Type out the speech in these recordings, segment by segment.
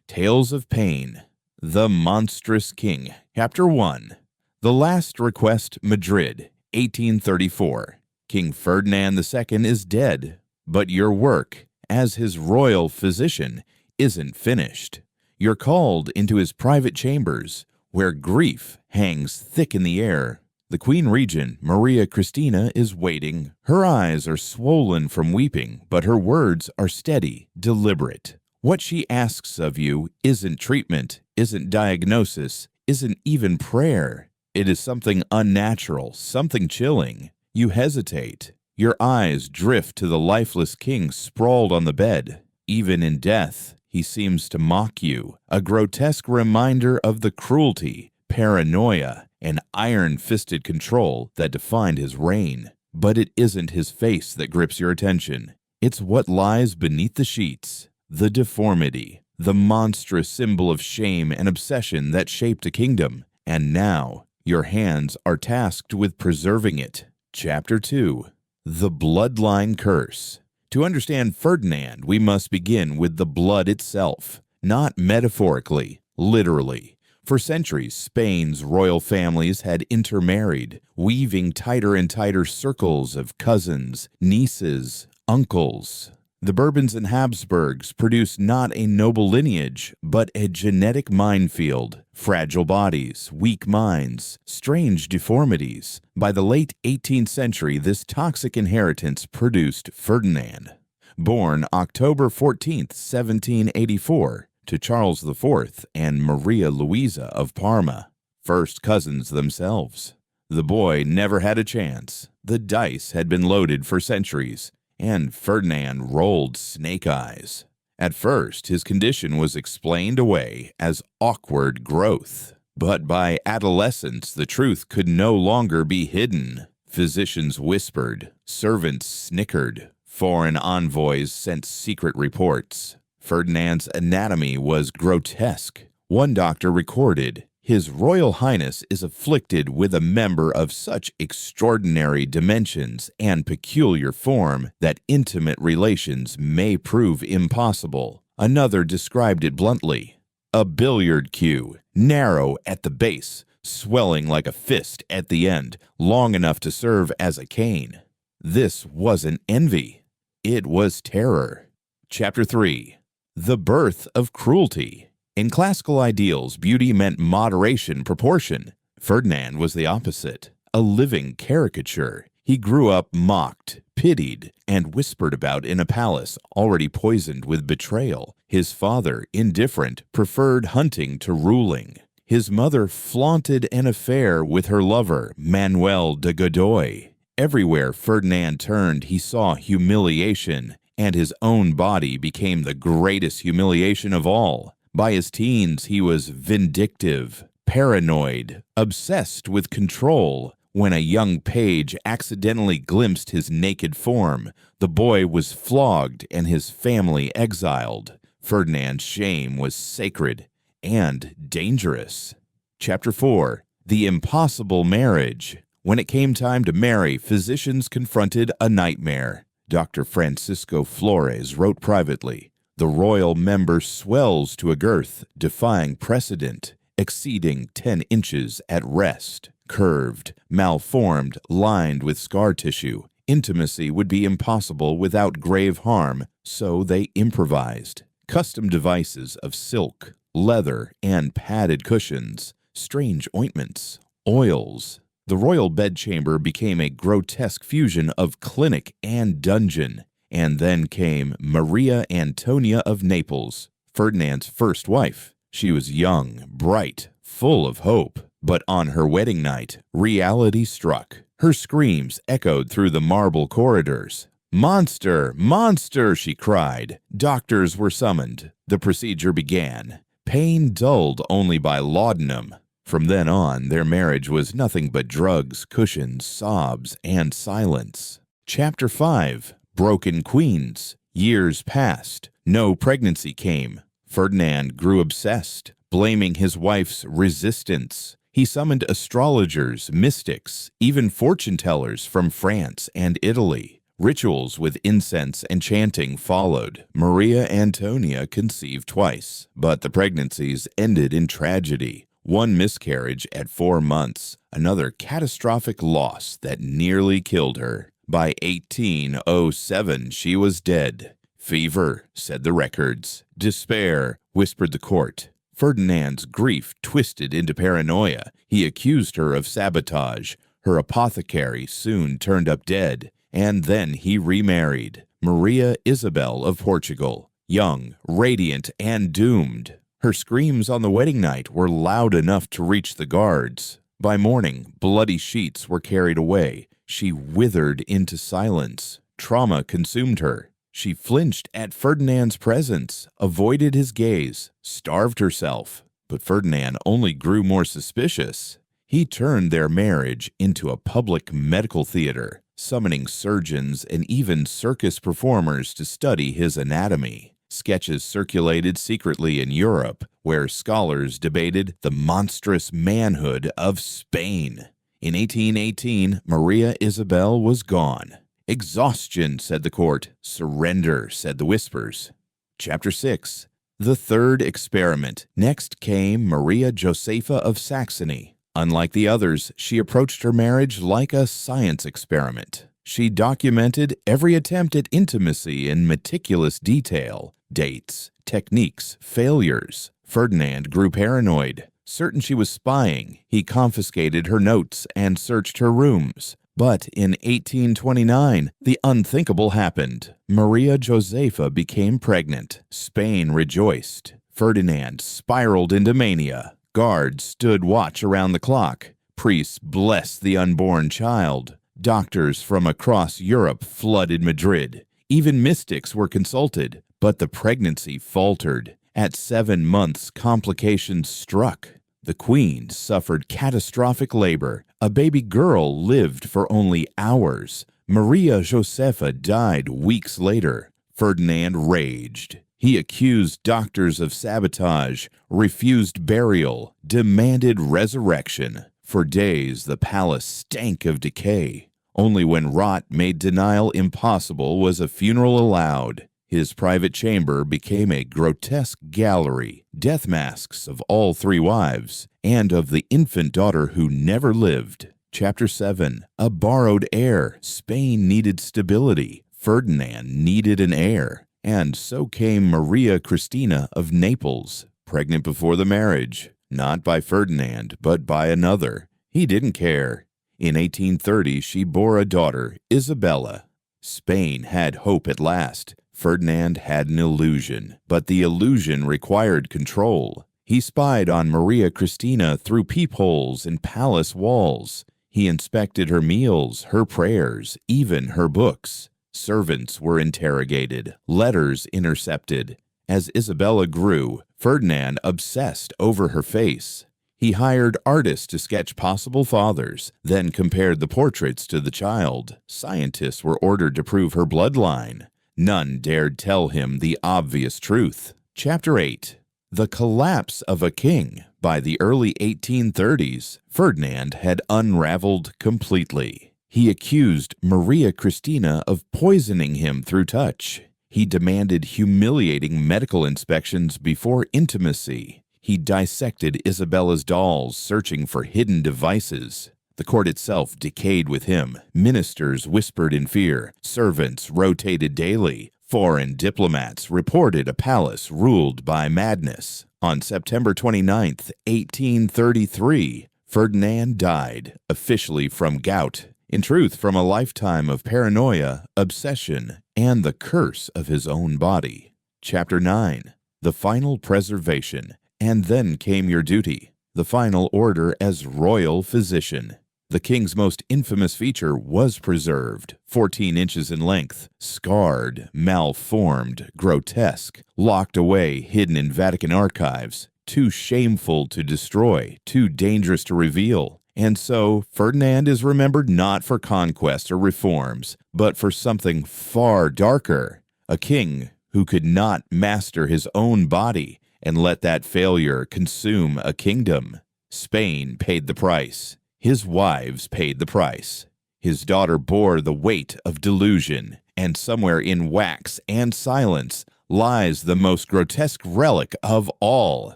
Tales of Pain, The Monstrous King, Chapter 1. The Last Request, Madrid, 1834. King Ferdinand II is dead, but your work, as his royal physician, isn't finished. You're called into his private chambers, where grief hangs thick in the air. The Queen Regent, Maria Cristina, is waiting. Her eyes are swollen from weeping, but her words are steady, deliberate. What she asks of you isn't treatment, isn't diagnosis, isn't even prayer. It is something unnatural, something chilling. You hesitate. Your eyes drift to the lifeless king sprawled on the bed. Even in death, he seems to mock you, a grotesque reminder of the cruelty, paranoia, and iron-fisted control that defined his reign. But it isn't his face that grips your attention. It's what lies beneath the sheets, the deformity, the monstrous symbol of shame and obsession that shaped a kingdom. And now, your hands are tasked with preserving it. Chapter 2. The Bloodline Curse. To understand Ferdinand, we must begin with the blood itself, not metaphorically, literally. For centuries, Spain's royal families had intermarried, weaving tighter and tighter circles of cousins, nieces, uncles. The Bourbons and Habsburgs produced not a noble lineage, but a genetic minefield, fragile bodies, weak minds, strange deformities. By the late 18th century, this toxic inheritance produced Ferdinand. Born October 14, 1784, to Charles IV and Maria Louisa of Parma, first cousins themselves. The boy never had a chance. The dice had been loaded for centuries, and Ferdinand rolled snake eyes. At first, his condition was explained away as awkward growth. But by adolescence, the truth could no longer be hidden. Physicians whispered, servants snickered, foreign envoys sent secret reports. Ferdinand's anatomy was grotesque. One doctor recorded, "His Royal Highness is afflicted with a member of such extraordinary dimensions and peculiar form that intimate relations may prove impossible." Another described it bluntly, "A billiard cue, narrow at the base, swelling like a fist at the end, long enough to serve as a cane." This wasn't envy. It was terror. Chapter 3. The Birth of Cruelty. In classical ideals, beauty meant moderation, proportion. Ferdinand was the opposite, a living caricature. He grew up mocked, pitied, and whispered about in a palace already poisoned with betrayal. His father, indifferent, preferred hunting to ruling. His mother flaunted an affair with her lover, Manuel de Godoy. Everywhere Ferdinand turned, he saw humiliation, and his own body became the greatest humiliation of all. By his teens, he was vindictive, paranoid, obsessed with control. When a young page accidentally glimpsed his naked form, the boy was flogged and his family exiled. Ferdinand's shame was sacred and dangerous. Chapter 4. The Impossible Marriage. When it came time to marry, physicians confronted a nightmare. Dr. Francisco Flores wrote privately, "The royal member swells to a girth defying precedent, exceeding 10 inches at rest, curved, malformed, lined with scar tissue. Intimacy would be impossible without grave harm, so they improvised. Custom devices of silk, leather, and padded cushions, strange ointments, oils." The royal bedchamber became a grotesque fusion of clinic and dungeon. And then came Maria Antonia of Naples, Ferdinand's first wife. She was young, bright, full of hope. But on her wedding night, reality struck. Her screams echoed through the marble corridors. "Monster! Monster!" she cried. Doctors were summoned. The procedure began. Pain dulled only by laudanum. From then on, their marriage was nothing but drugs, cushions, sobs, and silence. Chapter 5. Broken Queens. Years passed. No pregnancy came. Ferdinand grew obsessed, blaming his wife's resistance. He summoned astrologers, mystics, even fortune tellers from France and Italy. Rituals with incense and chanting followed. Maria Antonia conceived twice, but the pregnancies ended in tragedy. One miscarriage at 4 months, another catastrophic loss that nearly killed her. By 1807, she was dead. Fever, said the records. Despair, whispered the court. Ferdinand's grief twisted into paranoia. He accused her of sabotage. Her apothecary soon turned up dead, and then he remarried. Maria Isabel of Portugal, young, radiant, and doomed. Her screams on the wedding night were loud enough to reach the guards. By morning, bloody sheets were carried away. She withered into silence. Trauma consumed her. She flinched at Ferdinand's presence, avoided his gaze, starved herself. But Ferdinand only grew more suspicious. He turned their marriage into a public medical theater, summoning surgeons and even circus performers to study his anatomy. Sketches circulated secretly in Europe, where scholars debated the monstrous manhood of Spain. In 1818, Maria Isabel was gone. Exhaustion, said the court. Surrender, said the whispers. Chapter 6. The third experiment. Next came Maria Josepha of Saxony. Unlike the others, she approached her marriage like a science experiment. She documented every attempt at intimacy in meticulous detail. Dates, techniques, failures. Ferdinand grew paranoid. Certain she was spying, he confiscated her notes and searched her rooms. But in 1829, the unthinkable happened. Maria Josepha became pregnant. Spain rejoiced. Ferdinand spiraled into mania. Guards stood watch around the clock. Priests blessed the unborn child. Doctors from across Europe flooded Madrid. Even mystics were consulted. But the pregnancy faltered. At 7 months, complications struck. The queen suffered catastrophic labor. A baby girl lived for only hours. Maria Josepha died weeks later. Ferdinand raged. He accused doctors of sabotage, refused burial, demanded resurrection. For days, the palace stank of decay. Only when rot made denial impossible was a funeral allowed. His private chamber became a grotesque gallery, death masks of all 3 wives, and of the infant daughter who never lived. Chapter 7. A borrowed heir. Spain needed stability. Ferdinand needed an heir. And so came Maria Cristina of Naples, pregnant before the marriage, not by Ferdinand, but by another. He didn't care. In 1830, she bore a daughter, Isabella. Spain had hope at last. Ferdinand had an illusion, but the illusion required control. He spied on Maria Cristina through peepholes in palace walls. He inspected her meals, her prayers, even her books. Servants were interrogated, letters intercepted. As Isabella grew, Ferdinand obsessed over her face. He hired artists to sketch possible fathers, then compared the portraits to the child. Scientists were ordered to prove her bloodline. None dared tell him the obvious truth. Chapter 8. The collapse of a king. By the early 1830s, Ferdinand had unraveled completely. He accused Maria Cristina of poisoning him through touch. He demanded humiliating medical inspections before intimacy. He dissected Isabella's dolls, searching for hidden devices. The court itself decayed with him. Ministers whispered in fear. Servants rotated daily. Foreign diplomats reported a palace ruled by madness. On September 29, 1833, Ferdinand died, officially from gout. In truth, from a lifetime of paranoia, obsession, and the curse of his own body. Chapter 9. The final preservation. And then came your duty. The final order as royal physician. The king's most infamous feature was preserved, 14 inches in length, scarred, malformed, grotesque, locked away, hidden in Vatican archives, too shameful to destroy, too dangerous to reveal. And so, Ferdinand is remembered not for conquest or reforms, but for something far darker, a king who could not master his own body and let that failure consume a kingdom. Spain paid the price. His wives paid the price. His daughter bore the weight of delusion, and somewhere in wax and silence lies the most grotesque relic of all,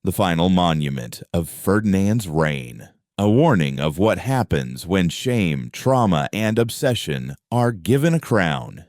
the final monument of Ferdinand's reign. A warning of what happens when shame, trauma, and obsession are given a crown.